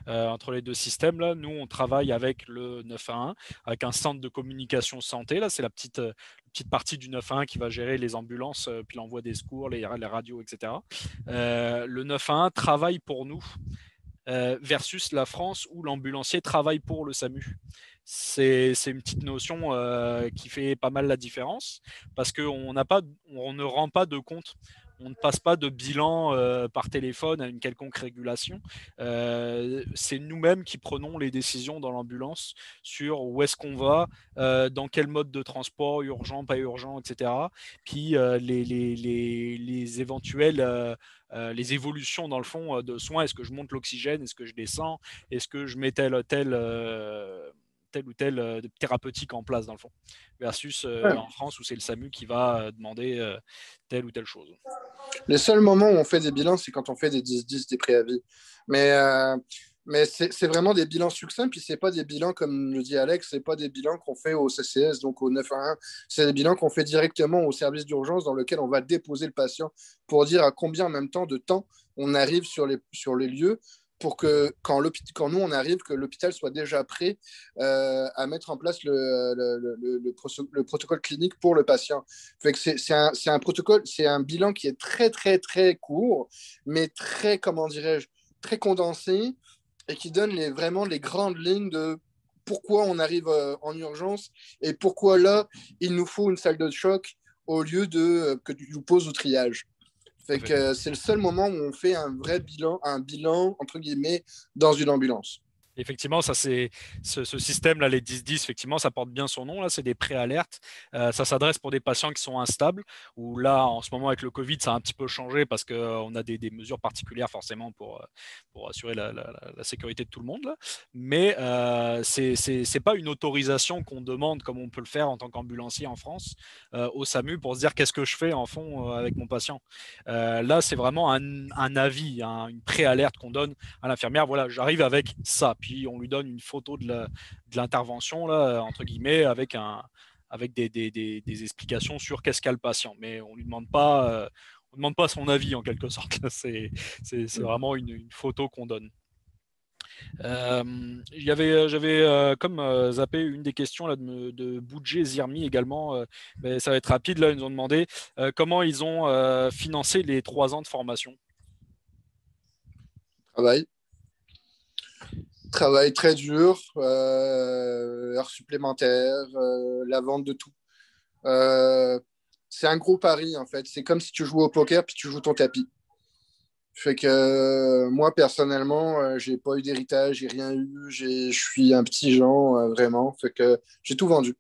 entre les deux systèmes. Là. Nous, on travaille avec le 911, avec un centre de communication santé. Là, c'est la petite partie du 911 qui va gérer les ambulances, puis l'envoi des secours, les radios, etc. Le 911 travaille pour nous versus la France où l'ambulancier travaille pour le SAMU. C'est une petite notion qui fait pas mal la différence parce qu'on ne rend pas de compte. On ne passe pas de bilan par téléphone à une quelconque régulation. C'est nous-mêmes qui prenons les décisions dans l'ambulance sur où est-ce qu'on va, dans quel mode de transport, urgent, pas urgent, etc. Puis les éventuels les évolutions dans le fond de soins. Est-ce que je monte l'oxygène? Est-ce que je descends? Est-ce que je mets tel ou tel thérapeutique en place dans le fond? Versus Ouais. en France où c'est le SAMU qui va demander telle ou telle chose. Les seuls moments où on fait des bilans, c'est quand on fait des 10-10, des préavis. Mais, euh, mais c'est vraiment des bilans succincts, puis c'est pas des bilans, comme le dit Alex, c'est pas des bilans qu'on fait au CCS, donc au 911. C'est des bilans qu'on fait directement au service d'urgence dans lequel on va déposer le patient pour dire à combien en même temps de temps on arrive sur les lieux pour que quand nous on arrive, que l'hôpital soit déjà prêt à mettre en place le protocole clinique pour le patient. Fait que c'est un protocole, c'est un bilan qui est très, très, très court, mais très, comment dirais-je, très condensé et qui donne vraiment les grandes lignes de pourquoi on arrive en urgence et pourquoi là, il nous faut une salle de choc au lieu que tu nous poses au triage. Fait que c'est le seul moment où on fait un vrai bilan, un bilan, entre guillemets, dans une ambulance. Effectivement, ça c'est ce système-là, les 10-10, effectivement, ça porte bien son nom. Là, c'est des préalertes. Ça s'adresse pour des patients qui sont instables. Où là, en ce moment, avec le Covid, ça a un petit peu changé parce qu'on a des mesures particulières forcément pour assurer la sécurité de tout le monde. Là. Mais c'est pas une autorisation qu'on demande comme on peut le faire en tant qu'ambulancier en France au SAMU pour se dire qu'est-ce que je fais en fond avec mon patient. Là, c'est vraiment un avis, une préalerte qu'on donne à l'infirmière. Voilà, j'arrive avec ça. Puis on lui donne une photo de l'intervention, là, entre guillemets, avec des explications sur qu'est-ce qu'a le patient. Mais on ne lui demande pas son avis en quelque sorte. C'est vraiment une photo qu'on donne. J'avais comme zappé une des questions là, de Budget Zirmi également. Mais ça va être rapide. Là, ils nous ont demandé comment ils ont financé les 3 ans de formation. Travail. Travail très dur, heures supplémentaires, la vente de tout. C'est un gros pari en fait. C'est comme si tu joues au poker puis tu joues ton tapis. Fait que moi, personnellement, j'ai pas eu d'héritage, j'ai rien eu, je suis un petit Jean, vraiment. Fait que j'ai tout vendu.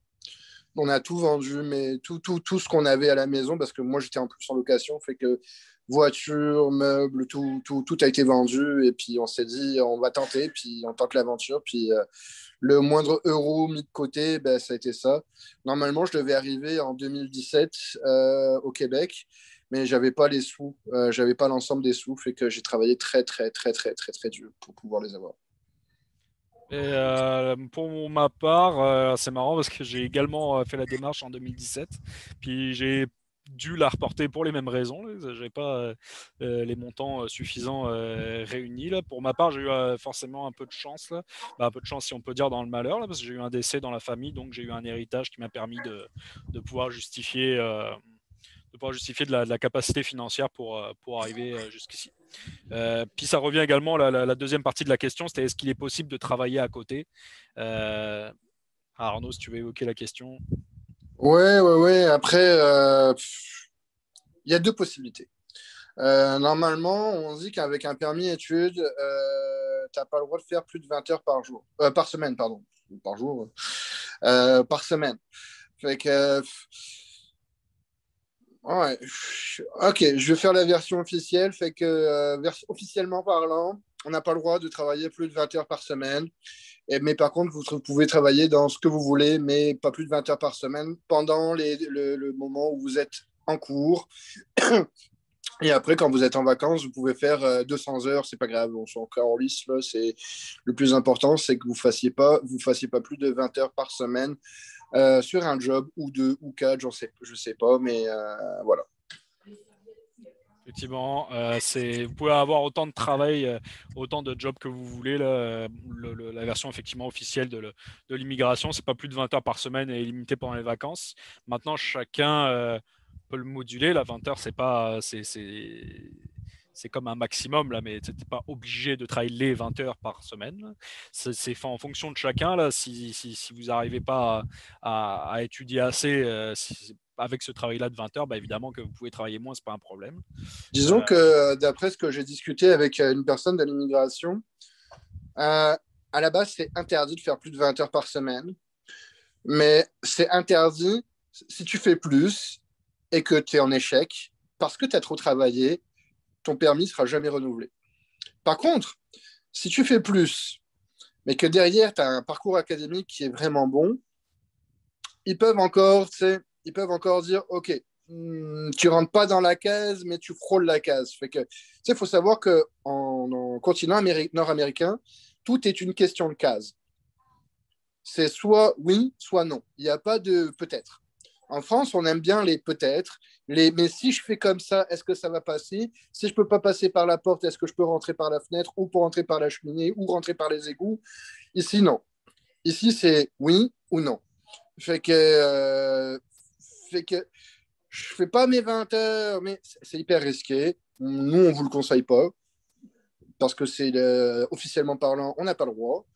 On a tout vendu, mais tout ce qu'on avait à la maison, parce que moi, j'étais en plus en location, fait que voiture, meubles, tout a été vendu. Et puis, on s'est dit, on va tenter, puis on tente l'aventure. Puis, le moindre euro mis de côté, ben, ça a été ça. Normalement, je devais arriver en 2017 au Québec, mais j'avais pas les sous, j'avais pas l'ensemble des sous, fait que j'ai travaillé très, très, très, très, très, très dur pour pouvoir les avoir. Et pour ma part, c'est marrant parce que j'ai également fait la démarche en 2017, puis j'ai dû la reporter pour les mêmes raisons. Je n'avais pas les montants suffisants réunis. Là. Pour ma part, j'ai eu forcément un peu de chance, là. Bah, un peu de chance si on peut dire dans le malheur, là, parce que j'ai eu un décès dans la famille, donc j'ai eu un héritage qui m'a permis de pouvoir justifier, de la capacité financière pour arriver jusqu'ici. Puis ça revient également, la deuxième partie de la question, c'était est-ce qu'il est possible de travailler à côté. euh, Arnaud, si tu veux évoquer la question. Ouais, ouais, ouais. Après, il y a deux possibilités. Normalement, on dit qu'avec un permis études, tu n'as pas le droit de faire plus de 20 heures par jour. Par semaine, pardon. Par jour. Par semaine. Fait que, ouais. Ok, je vais faire la version officielle. Fait que, officiellement parlant, on n'a pas le droit de travailler plus de 20 heures par semaine. Mais par contre, vous pouvez travailler dans ce que vous voulez, mais pas plus de 20 heures par semaine pendant le moment où vous êtes en cours. Et après, quand vous êtes en vacances, vous pouvez faire 200 heures, c'est pas grave, on s'en encore en lice. Là, c'est... Le plus important, c'est que vous fassiez pas plus de 20 heures par semaine sur un job, ou deux, ou quatre, je sais pas, mais voilà. Effectivement, vous pouvez avoir autant de travail, autant de jobs que vous voulez. Là, la version effectivement officielle de l'immigration, c'est pas plus de 20 heures par semaine et limité pendant les vacances. Maintenant, chacun peut le moduler. La 20 heures, c'est comme un maximum, là, mais tu n'es pas obligé de travailler les 20 heures par semaine. C'est fait en fonction de chacun. Là, si vous n'arrivez pas à étudier assez avec ce travail-là de 20 heures, bah, évidemment que vous pouvez travailler moins, ce n'est pas un problème. Disons Euh, que d'après ce que j'ai discuté avec une personne de l'immigration, à la base, c'est interdit de faire plus de 20 heures par semaine, mais c'est interdit si tu fais plus et que tu es en échec parce que tu as trop travaillé, ton permis ne sera jamais renouvelé. Par contre, si tu fais plus, mais que derrière, tu as un parcours académique qui est vraiment bon, ils peuvent encore, tu sais, ils peuvent encore dire, OK, tu rentres pas dans la case, mais tu frôles la case. Fait que, tu sais, il faut savoir qu'en continent nord-américain, tout est une question de case. C'est soit oui, soit non. Il n'y a pas de peut-être. En France, on aime bien les peut-être, mais si je fais comme ça, est-ce que ça va passer? Si je ne peux pas passer par la porte, est-ce que je peux rentrer par la fenêtre, ou pour rentrer par la cheminée, ou rentrer par les égouts? Ici, non. Ici, c'est oui ou non. Fait que, fait que je fais pas mes 20 heures, mais c'est hyper risqué. Nous, on vous le conseille pas, parce que officiellement parlant, on n'a pas le droit.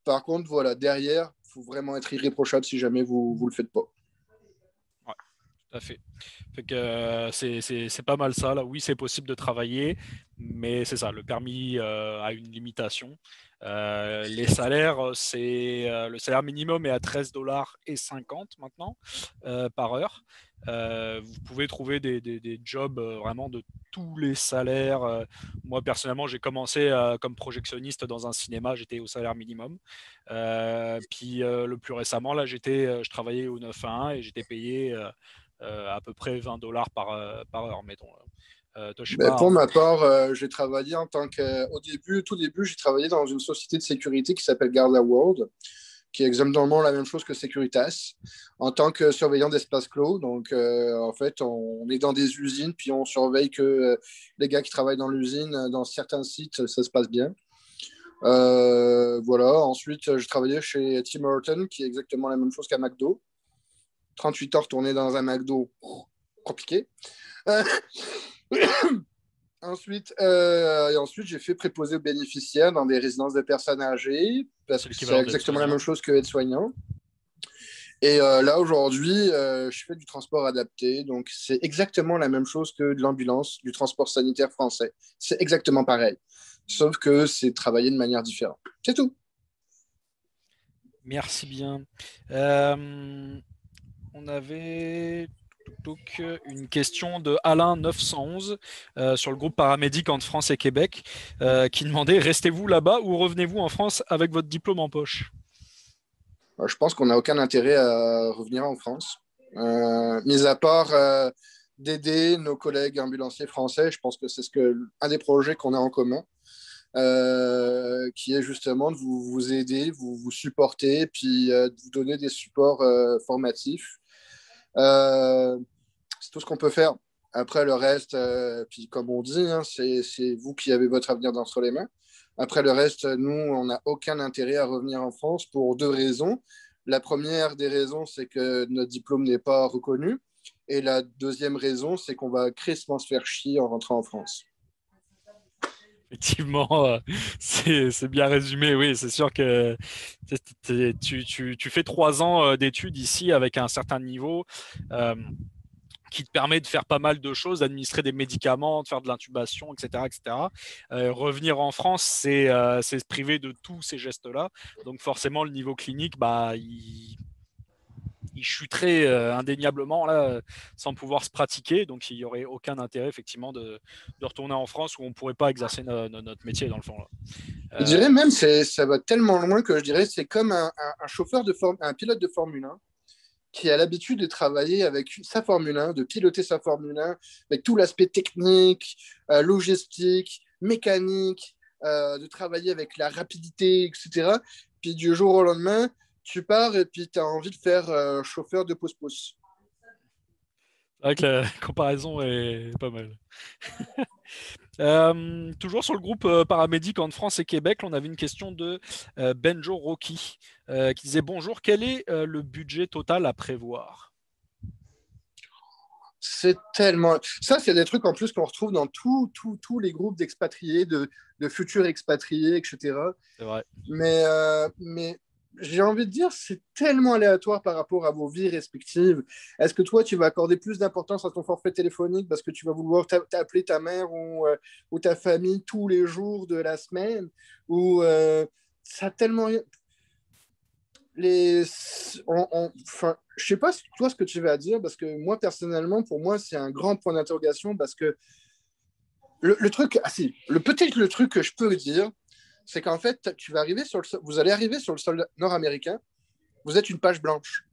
Par contre, voilà, derrière, il faut vraiment être irréprochable si jamais vous le faites pas. ouais, tout à fait. Fait que c'est pas mal ça. Là. Oui, c'est possible de travailler, mais c'est ça, le permis a une limitation. Les salaires, le salaire minimum est à 13,50 $ maintenant par heure. Vous pouvez trouver des jobs vraiment de tous les salaires. Moi, personnellement, j'ai commencé comme projectionniste dans un cinéma, j'étais au salaire minimum. Puis le plus récemment, là, je travaillais au 9 à 1 et j'étais payé à peu près 20 $ par heure, mettons. Toi, je sais Ben, pas, pour Arnaud. ma part, j'ai tout début, j'ai travaillé dans une société de sécurité qui s'appelle Garda World, qui est exactement la même chose que Securitas, en tant que surveillant d'espace clos. Donc, en fait, on est dans des usines, puis on surveille que les gars qui travaillent dans l'usine, dans certains sites, ça se passe bien. Voilà. Ensuite, j'ai travaillé chez Tim Hortons, qui est exactement la même chose qu'à McDo. 38 heures tourné dans un McDo, compliqué. Euh, ensuite, j'ai fait préposer aux bénéficiaires dans des résidences de personnes âgées, parce C'est que c'est l'équivalent exactement la même d'aide-soignant. chose que être soignant. Et là, aujourd'hui, je fais du transport adapté. Donc, c'est exactement la même chose que de l'ambulance, du transport sanitaire français. C'est exactement pareil. Sauf que c'est travaillé de manière différente. C'est tout. Merci bien. Euh, on avait une question de Alain 911 sur le groupe paramédic entre France et Québec qui demandait restez-vous là-bas ou revenez-vous en France avec votre diplôme en poche? Je pense qu'on n'a aucun intérêt à revenir en France. Mis à part d'aider nos collègues ambulanciers français, je pense que c'est un des projets qu'on a en commun, qui est justement de vous aider, vous supporter, puis de vous donner des supports formatifs. C'est tout ce qu'on peut faire. Après, le reste, puis comme on dit, hein, c'est vous qui avez votre avenir entre les mains. Après le reste, nous, on n'a aucun intérêt à revenir en France pour deux raisons. La première des raisons, c'est que notre diplôme n'est pas reconnu. Et la deuxième raison, c'est qu'on va crissement se faire chier en rentrant en France. Effectivement, c'est bien résumé. Oui, c'est sûr que tu fais 3 ans d'études ici avec un certain niveau. Euh, qui te permet de faire pas mal de choses, d'administrer des médicaments, de faire de l'intubation, etc., etc. Revenir en France, c'est se priver de tous ces gestes-là. Donc forcément, le niveau clinique, bah, il chuterait indéniablement là, sans pouvoir se pratiquer. Donc il n'y aurait aucun intérêt effectivement de retourner en France où on ne pourrait pas exercer notre métier dans le fond. Là. Je dirais même, ça va tellement loin que je dirais c'est comme un chauffeur un pilote de Formule 1 qui a l'habitude de travailler avec sa Formule 1, de piloter sa Formule 1, avec tout l'aspect technique, logistique, mécanique, de travailler avec la rapidité, etc. Puis du jour au lendemain, tu pars et puis tu as envie de faire chauffeur de pouce-pouce. C'est vrai que la comparaison est pas mal. Toujours sur le groupe paramédic entre France et Québec, on avait une question de Benjo Rocky qui disait bonjour, quel est le budget total à prévoir? C'est tellement. Ça, c'est des trucs en plus qu'on retrouve dans tous les groupes d'expatriés, de futurs expatriés, etc. C'est vrai. Mais j'ai envie de dire, c'est tellement aléatoire par rapport à vos vies respectives. Est-ce que toi, tu vas accorder plus d'importance à ton forfait téléphonique parce que tu vas vouloir t'appeler ta mère ou ta famille tous les jours de la semaine? Ou ça a tellement. Les... Enfin, je sais pas toi ce que tu vas dire parce que moi, personnellement, pour moi, c'est un grand point d'interrogation parce que le truc, ah si, peut-être le truc que je peux dire, c'est qu'en fait, vous allez arriver sur le sol nord-américain, vous êtes une page blanche.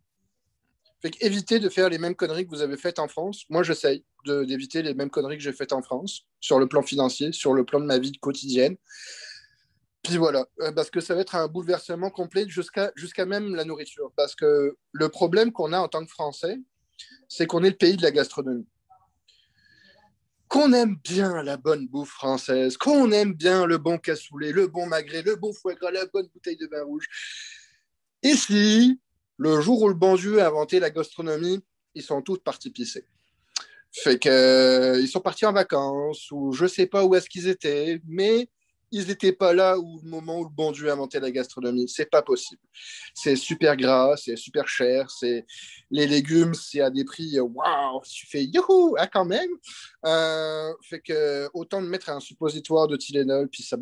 Fait évitez de faire les mêmes conneries que vous avez faites en France. Moi, j'essaye d'éviter les mêmes conneries que j'ai faites en France, sur le plan financier, sur le plan de ma vie quotidienne. Puis voilà, parce que ça va être un bouleversement complet jusqu'à même la nourriture. Parce que le problème qu'on a en tant que Français, c'est qu'on est le pays de la gastronomie. Qu'on aime bien la bonne bouffe française, qu'on aime bien le bon cassoulet, le bon magret, le bon foie gras, la bonne bouteille de vin rouge. Ici, le jour où le bon Dieu a inventé la gastronomie, ils sont tous partis pisser. Fait que, ils sont partis en vacances, ou je sais pas où est-ce qu'ils étaient, mais ils n'étaient pas là au moment où le bon Dieu a inventé la gastronomie. C'est pas possible. C'est super gras, c'est super cher, les légumes, c'est à des prix, waouh, tu fais youhou, ah, quand même. Fait que, autant de mettre un suppositoire de Tylenol, puis ça.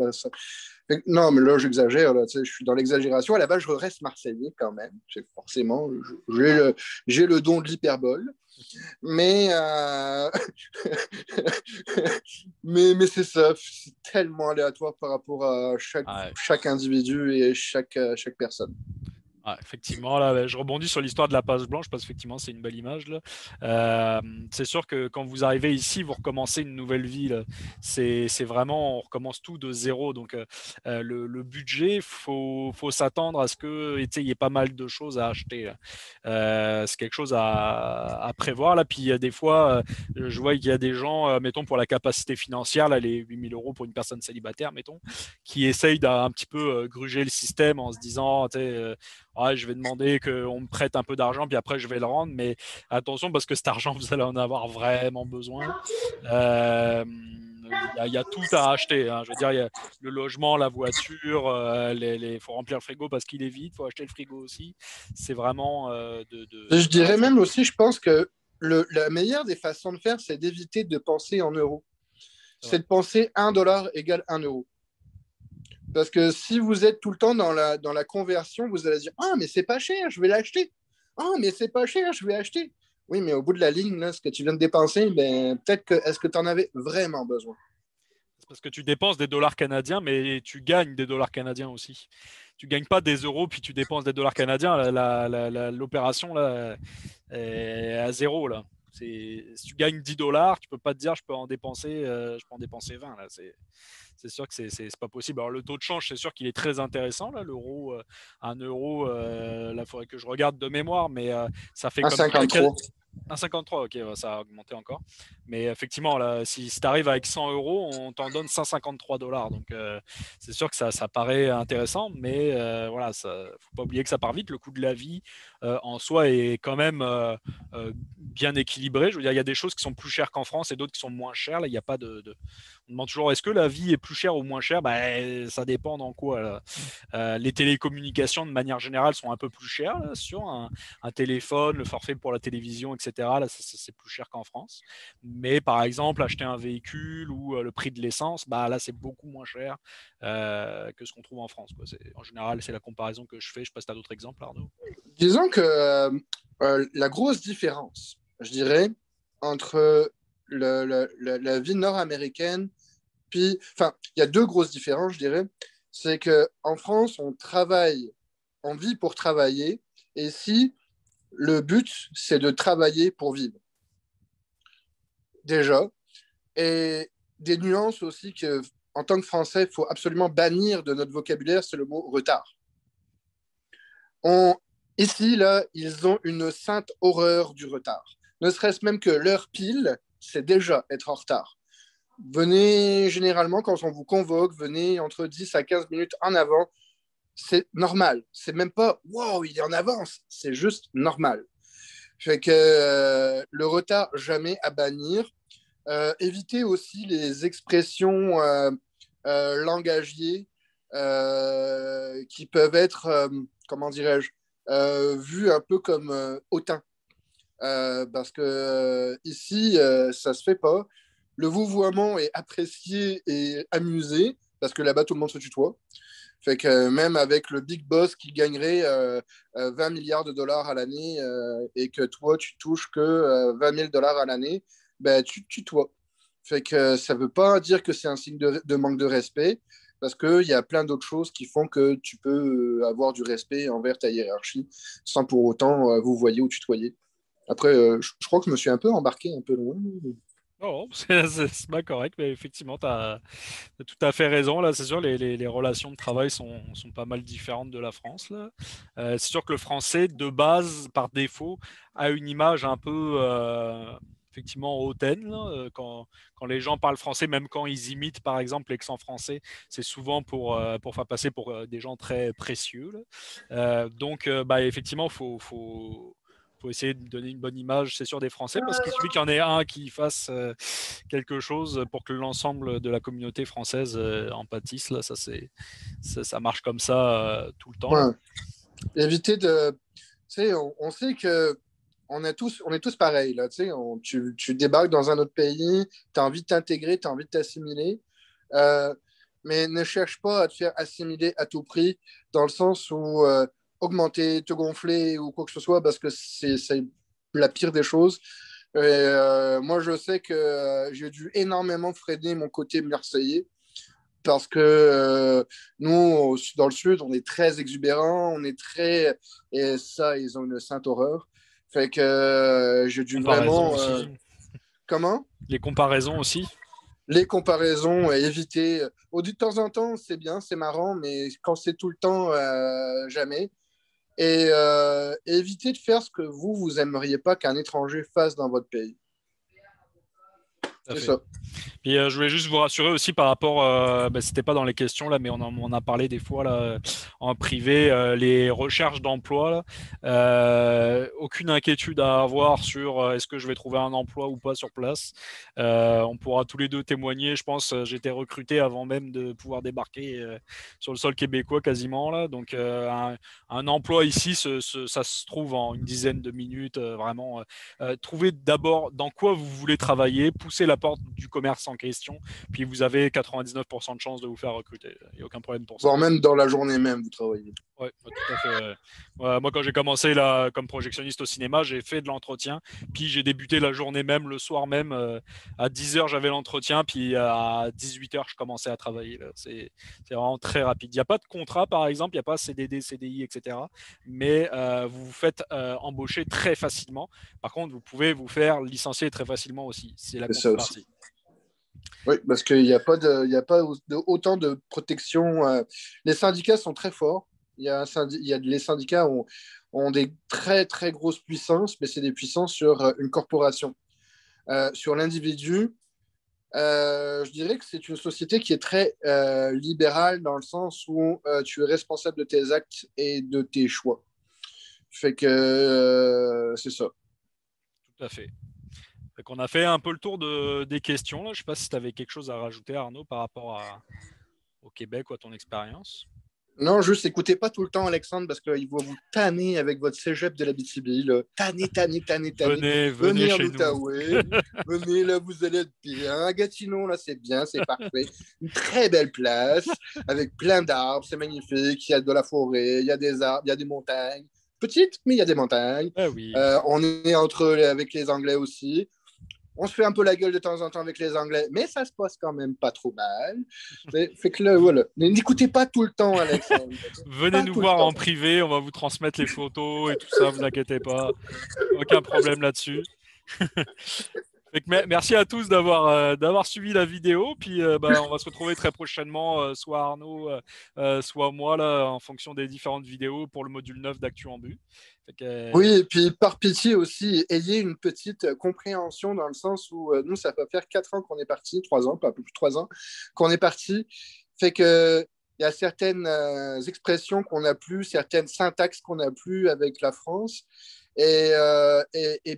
Non, mais là, j'exagère, là, je suis dans l'exagération. À la base, je reste marseillais quand même. Forcément, j'ai le don de l'hyperbole. Mais, mais c'est ça, c'est tellement aléatoire par rapport à Ouais. chaque individu et chaque personne. Ah, effectivement, là, je rebondis sur l'histoire de la page blanche parce qu'effectivement, c'est une belle image. Là. C'est sûr que quand vous arrivez ici, vous recommencez une nouvelle vie. Là. C'est vraiment, on recommence tout de zéro. Donc, le budget, faut s'attendre à ce que, il y ait pas mal de choses à acheter. Là. C'est quelque chose à prévoir. Là. Puis, il y a des fois, je vois qu'il y a des gens, mettons, pour la capacité financière, là, les 8 000 € pour une personne célibataire, mettons, qui essayent d'un petit peu gruger le système en se disant, ouais, je vais demander qu'on me prête un peu d'argent, puis après je vais le rendre. Mais attention, parce que cet argent, vous allez en avoir vraiment besoin. Euh, y a tout à acheter, hein. Je veux dire, il y a le logement, la voiture, faut remplir le frigo parce qu'il est vide, faut acheter le frigo aussi. C'est vraiment Je voilà, dirais même aussi, je pense que la meilleure des façons de faire, c'est d'éviter de penser en euros. c'est vrai. C'est de penser 1 dollar égale 1 euro. Parce que si vous êtes tout le temps dans la conversion, vous allez dire ah, mais c'est pas cher, je vais l'acheter. Ah, mais c'est pas cher, je vais acheter. Oui, mais au bout de la ligne, là, ce que tu viens de dépenser, ben, peut-être que est-ce que tu en avais vraiment besoin? C'est parce que tu dépenses des dollars canadiens, mais tu gagnes des dollars canadiens aussi. Tu gagnes pas des euros puis tu dépenses des dollars canadiens. L'opération là est à zéro là. Si tu gagnes 10 dollars, tu peux pas te dire je peux en dépenser 20 là. C'est sûr que c'est pas possible. Alors le taux de change, c'est sûr qu'il est très intéressant là. L'euro, 1 euro, là, il faudrait que je regarde de mémoire, mais ça fait comme 1,53. 1,53, ok, ouais, ça a augmenté encore. Mais effectivement, là, si tu arrives avec 100 euros, on t'en donne 153 dollars. Donc, c'est sûr que ça paraît intéressant, mais voilà, faut pas oublier que ça part vite. Le coût de la vie en soi est quand même bien équilibré. Je veux dire, il y a des choses qui sont plus chères qu'en France et d'autres qui sont moins chères. Là, il n'y a pas On demande toujours est-ce que la vie est plus chère ou moins chère? Ben, ça dépend dans quoi, là. Les télécommunications, de manière générale, sont un peu plus chères là, sur un téléphone, le forfait pour la télévision, etc. Là, c'est plus cher qu'en France. Mais par exemple, acheter un véhicule ou le prix de l'essence, bah, là, c'est beaucoup moins cher que ce qu'on trouve en France, quoi. En général, c'est la comparaison que je fais. Je passe à d'autres exemples, Arnaud. Disons que la grosse différence, je dirais, entre la vie nord-américaine, puis, enfin, il y a deux grosses différences, je dirais. C'est qu'en France, on travaille, on vit pour travailler, et si le but, c'est de travailler pour vivre, déjà. Et des nuances aussi que, en tant que Français, il faut absolument bannir de notre vocabulaire, c'est le mot retard. On, ici, là, ils ont une sainte horreur du retard. Ne serait-ce même que l'heure pile, c'est déjà être en retard. Venez généralement, quand on vous convoque, venez entre 10 à 15 minutes en avant. C'est normal. C'est même pas wow, il est en avance. C'est juste normal. Fait que le retard, jamais à bannir. Éviter aussi les expressions langagiers qui peuvent être, comment dirais-je, vues un peu comme hautain. Parce que ici, ça se fait pas. Le vouvoiement est apprécié et amusé parce que là-bas, tout le monde se tutoie. Fait que même avec le big boss qui gagnerait 20 milliards de dollars à l'année et que toi, tu touches que 20 000 dollars à l'année, ben, tu te tutoies. Fait que ça veut pas dire que c'est un signe de manque de respect parce qu'il y a plein d'autres choses qui font que tu peux avoir du respect envers ta hiérarchie sans pour autant vous voyer ou tutoyer. Après, je crois que je me suis un peu embarqué un peu loin. Oh, c'est pas correct, mais effectivement, tu as tout à fait raison. Là, c'est sûr, les relations de travail sont pas mal différentes de la France. Là. C'est sûr que le français, de base, par défaut, a une image un peu effectivement hautaine. Là. Quand les gens parlent français, même quand ils imitent, par exemple, l'accent français, c'est souvent pour faire passer pour des gens très précieux. Là. Donc, bah, effectivement, faut essayer de donner une bonne image, c'est sûr, des Français, parce qu'il suffit qu'il y en ait un qui fasse quelque chose pour que l'ensemble de la communauté française en pâtisse. Là, ça marche comme ça tout le temps. Là. Ouais. Éviter de. Tu sais, on sait que on est tous pareils. Là, tu sais, tu débarques dans un autre pays, tu as envie de t'intégrer, tu as envie de t'assimiler. Euh, mais ne cherche pas à te faire assimiler à tout prix, dans le sens où augmenter, te gonfler ou quoi que ce soit, parce que c'est la pire des choses. Et, moi, je sais que j'ai dû énormément freiner mon côté marseillais parce que nous, dans le sud, on est très exubérant, on est très... Et ça, ils ont une sainte horreur. Fait que j'ai dû Comparaison vraiment... aussi. comment? Les comparaisons aussi. Les comparaisons, éviter. De temps en temps, c'est bien, c'est marrant, mais quand c'est tout le temps, jamais. Et éviter de faire ce que vous aimeriez pas qu'un étranger fasse dans votre pays. Tout à C'est fait. ça. Puis je voulais juste vous rassurer aussi par rapport, c'était pas dans les questions là, mais on a parlé des fois là en privé, les recherches d'emploi là, aucune inquiétude à avoir sur est-ce que je vais trouver un emploi ou pas sur place. On pourra tous les deux témoigner. Je pense, j'ai été recruté avant même de pouvoir débarquer sur le sol québécois quasiment là, donc un emploi ici, ça se trouve en une dizaine de minutes, vraiment. Trouvez d'abord dans quoi vous voulez travailler, poussez la porte du commerce en question, puis vous avez 99% de chances de vous faire recruter. Il n'y a aucun problème pour ça. Voire même dans la journée même, vous travaillez. Ouais, tout à fait. Moi, quand j'ai commencé là, comme projectionniste au cinéma, j'ai fait de l'entretien, puis j'ai débuté la journée même, le soir même. À 10h, j'avais l'entretien, puis à 18h, je commençais à travailler. C'est vraiment très rapide. Il n'y a pas de contrat, par exemple, il n'y a pas CDD, CDI, etc. Mais vous vous faites embaucher très facilement. Par contre, vous pouvez vous faire licencier très facilement aussi. C'est la C'est ça aussi. contrepartie. Oui, parce qu'il n'y a pas, il y a pas autant de protection. Les syndicats sont très forts. Les syndicats ont des très, très grosses puissances, mais c'est des puissances sur une corporation. Sur l'individu, je dirais que c'est une société qui est très libérale dans le sens où tu es responsable de tes actes et de tes choix. Fait que c'est ça. Tout à fait. On a fait un peu le tour des questions. Là. Je ne sais pas si tu avais quelque chose à rajouter, Arnaud, par rapport au Québec ou à ton expérience. Non, juste écoutez pas tout le temps Alexandre parce qu'il va vous tanner avec votre cégep de l'Abitibi. Là. Tanner, tanner, tanner, tanner. Venez Venez en chez nous. Outaouais. Venez là, vous allez être bien. À Gatineau, là, c'est bien, c'est parfait. Une très belle place avec plein d'arbres, c'est magnifique. Il y a de la forêt, il y a des arbres, il y a des montagnes. Petites, mais il y a des montagnes. Ah oui. On est avec les Anglais aussi. On se fait un peu la gueule de temps en temps avec les Anglais, mais ça se passe quand même pas trop mal. Fait que là, voilà. N'écoutez pas tout le temps, Alexandre. Venez Pas nous tout le voir temps. en privé, on va vous transmettre les photos et tout ça, vous inquiétez pas. Aucun problème là-dessus. Fait que merci à tous d'avoir suivi la vidéo. Puis on va se retrouver très prochainement, soit Arnaud, soit moi, là, en fonction des différentes vidéos pour le module 9 d'Actu en but. Fait que, Oui, et puis par pitié aussi, ayez une petite compréhension dans le sens où nous, ça peut faire 4 ans qu'on est parti, 3 ans, pas plus de 3 ans, qu'on est parti. Fait que il y a certaines expressions qu'on n'a plus, certaines syntaxes qu'on n'a plus avec la France. Et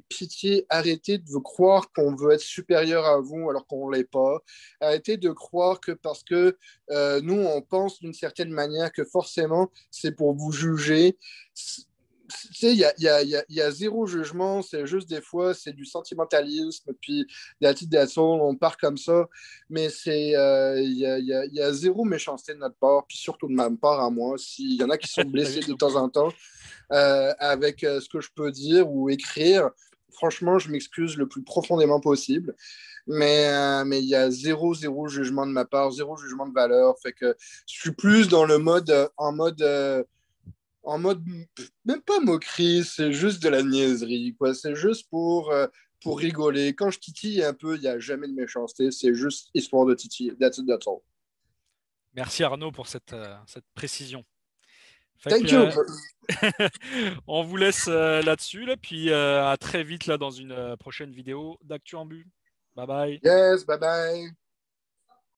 pitié, arrêtez de croire qu'on veut être supérieur à vous alors qu'on ne l'est pas. Arrêtez de croire que parce que nous, on pense d'une certaine manière que forcément, c'est pour vous juger. Tu sais, il y a zéro jugement, c'est juste des fois, c'est du sentimentalisme, puis on part comme ça, mais il y a zéro méchanceté de notre part, puis surtout de ma part à moi. S'il y en a qui sont blessés de temps en temps avec ce que je peux dire ou écrire, franchement, je m'excuse le plus profondément possible. Mais il y a zéro jugement de ma part, zéro jugement de valeur. Fait que je suis plus dans le mode, en mode même pas moquerie, c'est juste de la niaiserie, quoi. C'est juste pour rigoler. Quand je titille un peu, il n'y a jamais de méchanceté, c'est juste histoire de titiller. That's it, that's all. merci Arnaud pour cette précision. Fait que, Thank you. on vous laisse là-dessus, là, puis à très vite là, dans une prochaine vidéo d'Actu en but. Bye bye. Yes, bye bye.